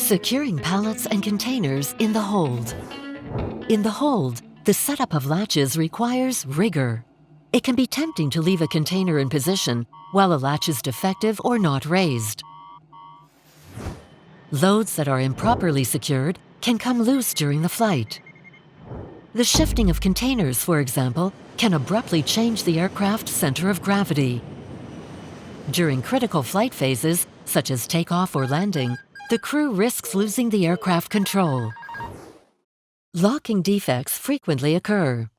Securing pallets and containers in the hold. In the hold, the setup of latches requires rigor. It can be tempting to leave a container in position while a latch is defective or not raised. Loads that are improperly secured can come loose during the flight. The shifting of containers, for example, can abruptly change the aircraft's center of gravity. During critical flight phases, such as takeoff or landing, the crew risks losing the aircraft control. Locking defects frequently occur.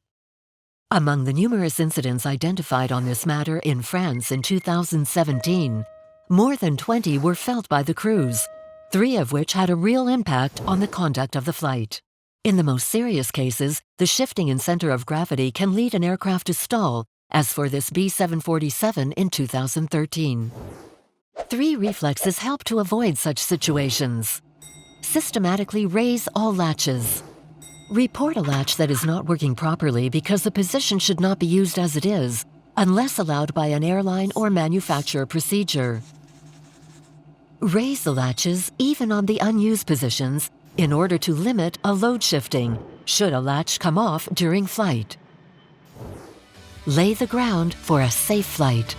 Among the numerous incidents identified on this matter in France in 2017, more than 20 were felt by the crews, 3 of which had a real impact on the conduct of the flight. In the most serious cases, the shifting in center of gravity can lead an aircraft to stall, as for this B-747 in 2013. 3 reflexes help to avoid such situations. Systematically raise all latches. Report a latch that is not working properly because the position should not be used as it is, unless allowed by an airline or manufacturer procedure. Raise the latches even on the unused positions in order to limit a load shifting, should a latch come off during flight. Lay the ground for a safe flight.